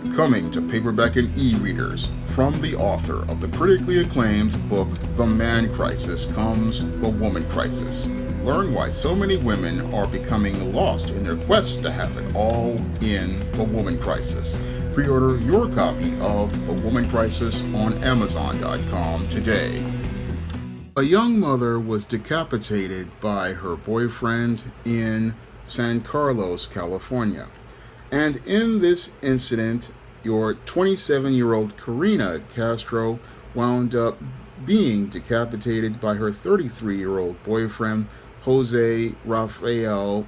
Coming to paperback and e-readers, from the author of the critically acclaimed book The Man Crisis comes The Woman Crisis. Learn why so many women are becoming lost in their quest to have it all in The Woman Crisis. Pre-order your copy of The Woman Crisis on Amazon.com today. A young mother was decapitated by her boyfriend in San Carlos, California. And in this incident, your 27-year-old Karina Castro wound up being decapitated by her 33-year-old boyfriend, Jose Rafael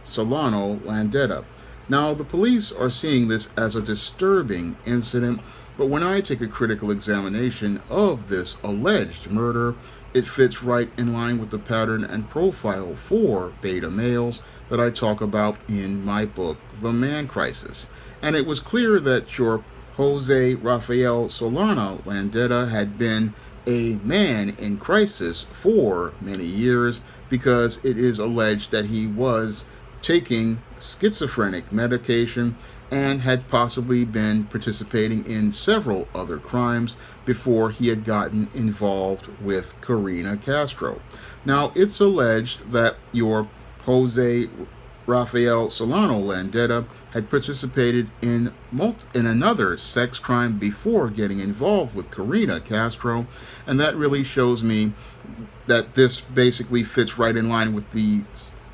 Solano Landeta. Now, the police are seeing this as a disturbing incident, but when I take a critical examination of this alleged murder, it fits right in line with the pattern and profile for beta males that I talk about in my book, The Man Crisis. And it was clear that your Jose Rafael Solano Landeta had been a man in crisis for many years because it is alleged that he was taking schizophrenic medication and had possibly been participating in several other crimes before he had gotten involved with Karina Castro. Now, it's alleged that your Jose Rafael Solano Landeta had participated in another sex crime before getting involved with Karina Castro, and that really shows me that this basically fits right in line with the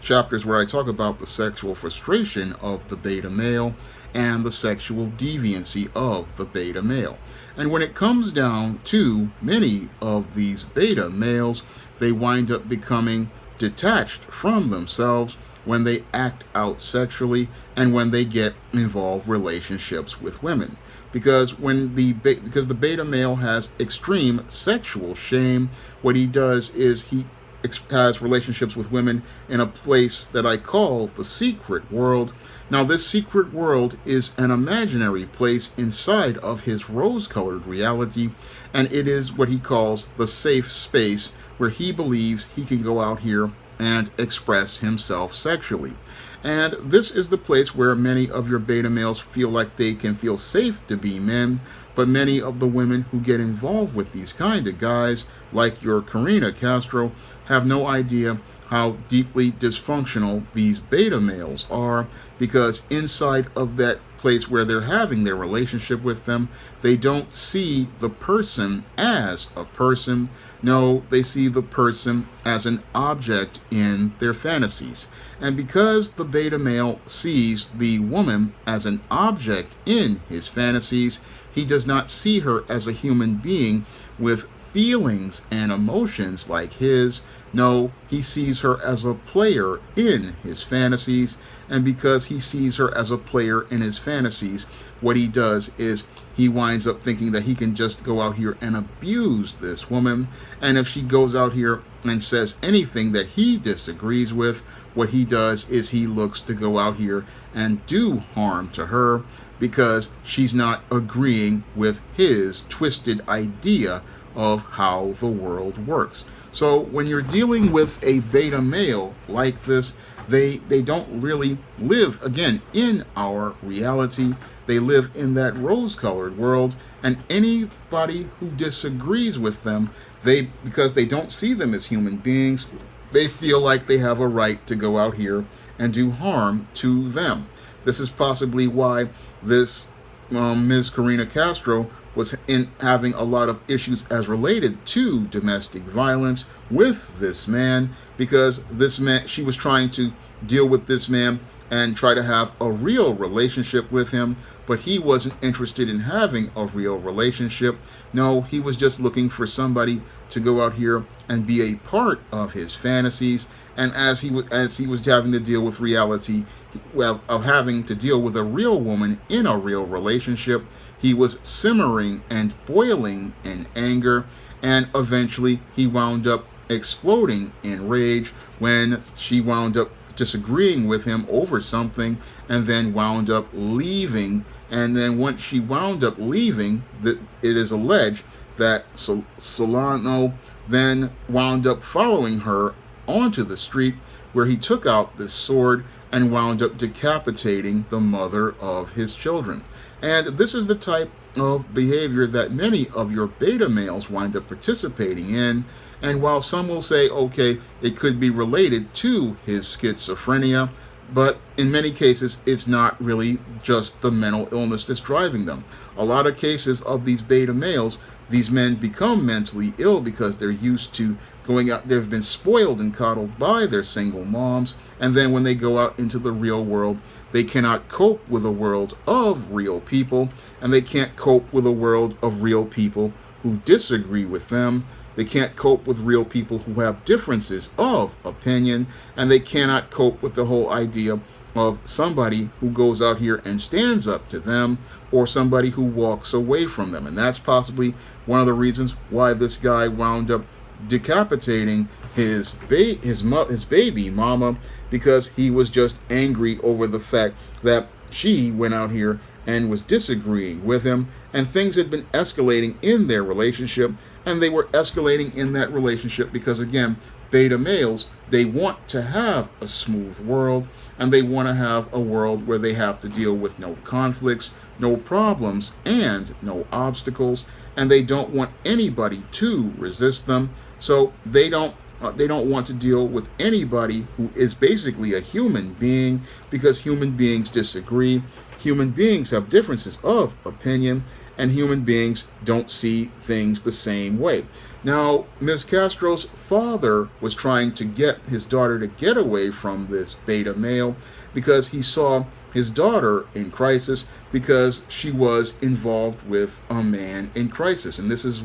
chapters where I talk about the sexual frustration of the beta male and the sexual deviancy of the beta male. And when it comes down to many of these beta males, they wind up becoming detached from themselves when they act out sexually and when they get involved relationships with women. Because because the beta male has extreme sexual shame, what he does is he has relationships with women in a place that I call the secret world. Now, this secret world is an imaginary place inside of his rose-colored reality, and it is what he calls the safe space where he believes he can go out here and express himself sexually. And this is the place where many of your beta males feel like they can feel safe to be men, but many of the women who get involved with these kind of guys, like your Karina Castro, have no idea how deeply dysfunctional these beta males are, because inside of that place where they're having their relationship with them, they don't see the person as a person. No, they see the person as an object in their fantasies. And because the beta male sees the woman as an object in his fantasies, he does not see her as a human being with feelings and emotions like his. No, he sees her as a player in his fantasies, and because he sees her as a player in his fantasies, what he does is he winds up thinking that he can just go out here and abuse this woman, and if she goes out here and says anything that he disagrees with, what he does is he looks to go out here and do harm to her because she's not agreeing with his twisted idea of how the world works. So when you're dealing with a beta male like this, they don't really live, again, in our reality. They live in that rose-colored world, and anybody who disagrees with them, because they don't see them as human beings, they feel like they have a right to go out here and do harm to them. This is possibly why this Ms. Karina Castro was having a lot of issues as related to domestic violence with this man, because this man, she was trying to deal with this man and try to have a real relationship with him, but he wasn't interested in having a real relationship. No, he was just looking for somebody to go out here and be a part of his fantasies. And as he was having to deal with reality, of having to deal with a real woman in a real relationship, he was simmering and boiling in anger, and eventually he wound up exploding in rage when she wound up disagreeing with him over something and then wound up leaving. And then once she wound up leaving, it is alleged that Solano then wound up following her onto the street, where he took out this sword and wound up decapitating the mother of his children. And this is the type of behavior that many of your beta males wind up participating in. And while some will say, okay, it could be related to his schizophrenia, but in many cases, it's not really just the mental illness that's driving them. A lot of cases of these beta males, these men become mentally ill because they're used to going out, they've been spoiled and coddled by their single moms, and then when they go out into the real world, they cannot cope with a world of real people, and they can't cope with a world of real people who disagree with them. They can't cope with real people who have differences of opinion, and they cannot cope with the whole idea of somebody who goes out here and stands up to them, or somebody who walks away from them. And that's possibly one of the reasons why this guy wound up decapitating his baby mama, because he was just angry over the fact that she went out here and was disagreeing with him, and things had been escalating in their relationship. And they were escalating in that relationship because, again, beta males, they want to have a smooth world, and they want to have a world where they have to deal with no conflicts, no problems, and no obstacles, and they don't want anybody to resist them. So they don't want to deal with anybody who is basically a human being, because human beings disagree. Human beings have differences of opinion, and human beings don't see things the same way. Now, Ms. Castro's father was trying to get his daughter to get away from this beta male because he saw his daughter in crisis, because she was involved with a man in crisis. And this is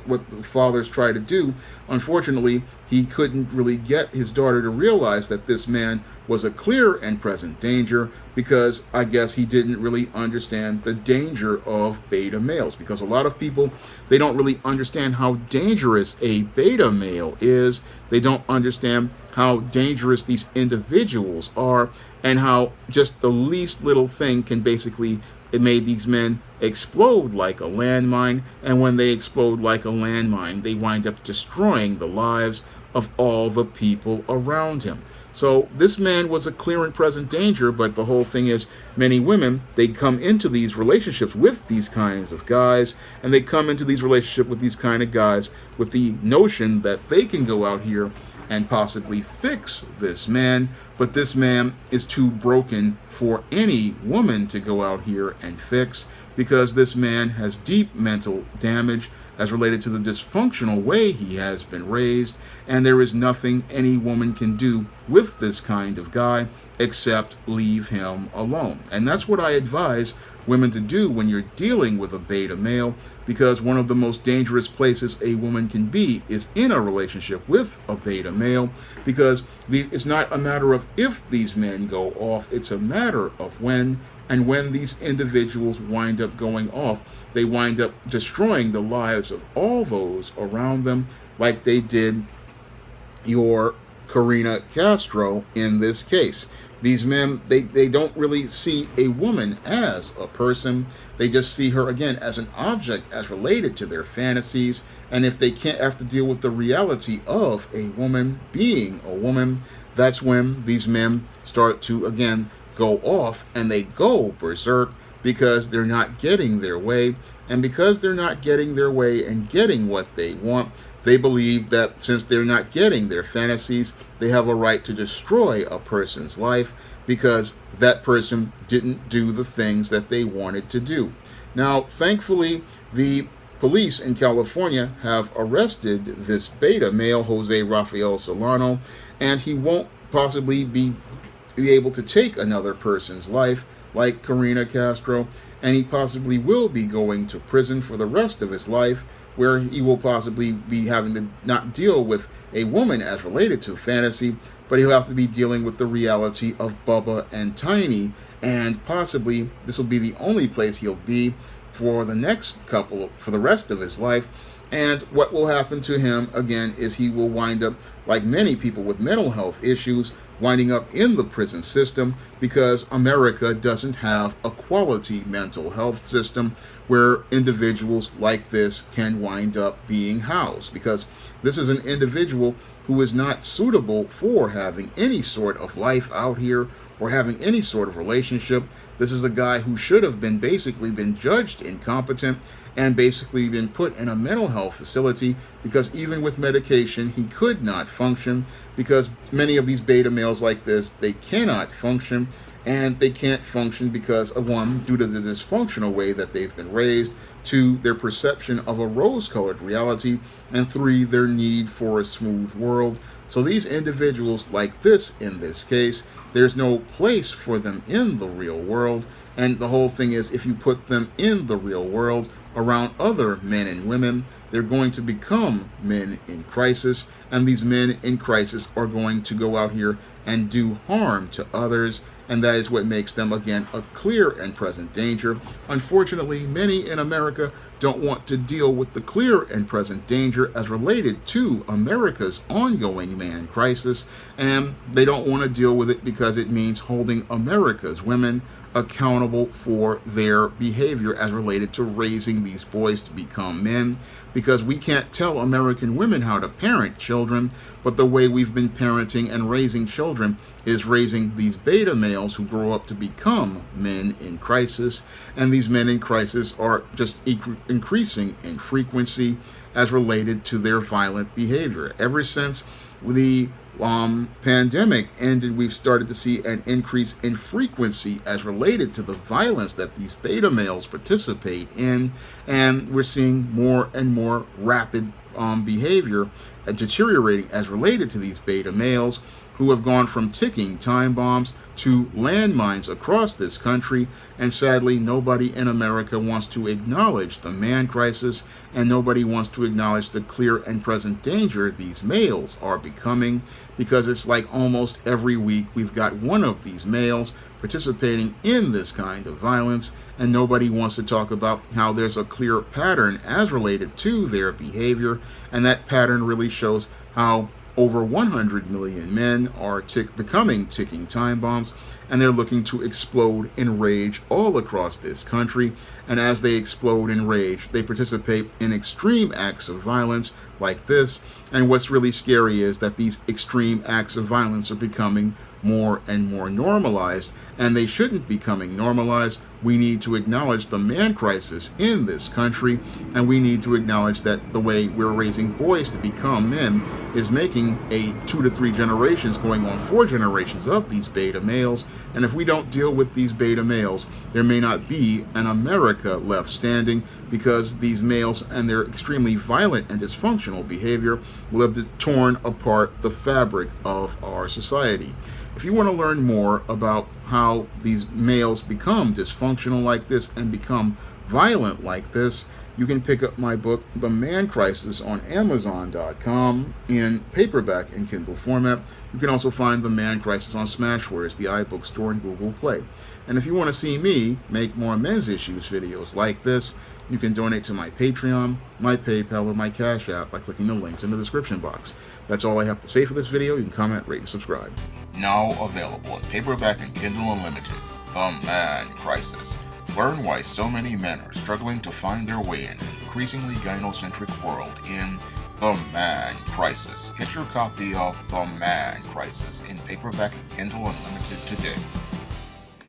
what the fathers try to do. Unfortunately, he couldn't really get his daughter to realize that this man was a clear and present danger, because I guess he didn't really understand the danger of beta males. Because a lot of people, they don't really understand how dangerous a beta male is. They don't understand how dangerous these individuals are, and how just the least little thing can basically, it made these men explode like a landmine. And when they explode like a landmine, they wind up destroying the lives of all the people around him. So this man was a clear and present danger, but the whole thing is, many women, they come into these relationships with these kinds of guys, and they come into these relationships with these kind of guys with the notion that they can go out here and possibly fix this man, but this man is too broken for any woman to go out here and fix, because this man has deep mental damage as related to the dysfunctional way he has been raised, and there is nothing any woman can do with this kind of guy except leave him alone. And that's what I advise women to do when you're dealing with a beta male, because one of the most dangerous places a woman can be is in a relationship with a beta male, because it's not a matter of if these men go off, it's a matter of when. And when these individuals wind up going off, they wind up destroying the lives of all those around them, like they did your Karina Castro in this case. These men, they don't really see a woman as a person. They just see her, again, as an object, as related to their fantasies. And if they can't have to deal with the reality of a woman being a woman, that's when these men start to, again, go off, and they go berserk, because they're not getting their way. And because they're not getting their way and getting what they want, they believe that since they're not getting their fantasies, they have a right to destroy a person's life, because that person didn't do the things that they wanted to do. Now, thankfully, the police in California have arrested this beta male, Jose Rafael Solano, and he won't possibly be able to take another person's life like Karina Castro, and he possibly will be going to prison for the rest of his life, where he will possibly be having to not deal with a woman as related to fantasy, but he'll have to be dealing with the reality of Bubba and Tiny, and possibly this will be the only place he'll be for the rest of his life. And what will happen to him, again, is he will wind up, like many people with mental health issues, winding up in the prison system, because America doesn't have a quality mental health system where individuals like this can wind up being housed, because this is an individual who is not suitable for having any sort of life out here or having any sort of relationship. This is a guy who should have been basically been judged incompetent and basically been put in a mental health facility, because even with medication he could not function, because many of these beta males like this, they cannot function. And they can't function because, one, due to the dysfunctional way that they've been raised, two, their perception of a rose-colored reality, and three, their need for a smooth world. So these individuals like this, in this case, there's no place for them in the real world. And the whole thing is, if you put them in the real world around other men and women, they're going to become men in crisis, and these men in crisis are going to go out here and do harm to others, and that is what makes them, again, a clear and present danger. Unfortunately, many in America don't want to deal with the clear and present danger as related to America's ongoing man crisis, and they don't want to deal with it because it means holding America's women accountable for their behavior as related to raising these boys to become men, because we can't tell American women how to parent children, but the way we've been parenting and raising children is raising these beta males who grow up to become men in crisis, and these men in crisis are just increasing in frequency as related to their violent behavior. Ever since the pandemic ended, we've started to see an increase in frequency as related to the violence that these beta males participate in, and we're seeing more and more rapid behavior deteriorating as related to these beta males, who have gone from ticking time bombs to landmines across this country. And sadly, nobody in America wants to acknowledge the man crisis, and nobody wants to acknowledge the clear and present danger these males are becoming, because it's like almost every week we've got one of these males participating in this kind of violence, and nobody wants to talk about how there's a clear pattern as related to their behavior, and that pattern really shows how over 100 million men are becoming ticking time bombs, and they're looking to explode in rage all across this country. And as they explode in rage, they participate in extreme acts of violence like this. And what's really scary is that these extreme acts of violence are becoming more and more normalized, and they shouldn't be becoming normalized. We need to acknowledge the man crisis in this country, and we need to acknowledge that the way we're raising boys to become men is making a 2 to 3 generations, going on 4 generations of these beta males. And if we don't deal with these beta males, there may not be an America left standing, because these males and their extremely violent and dysfunctional behavior will have torn apart the fabric of our society. If you want to learn more about how these males become dysfunctional like this and become violent like this, you can pick up my book, The Man Crisis, on Amazon.com in paperback and Kindle format. You can also find The Man Crisis on Smashwords, the iBook store, and Google Play. And if you want to see me make more men's issues videos like this, you can donate to my Patreon, my PayPal, or my Cash App by clicking the links in the description box. That's all I have to say for this video. You can comment, rate, and subscribe. Now available in paperback and Kindle Unlimited, The Man Crisis. Learn why so many men are struggling to find their way in an increasingly gynocentric world in The Man Crisis. Get your copy of The Man Crisis in paperback and Kindle Unlimited today.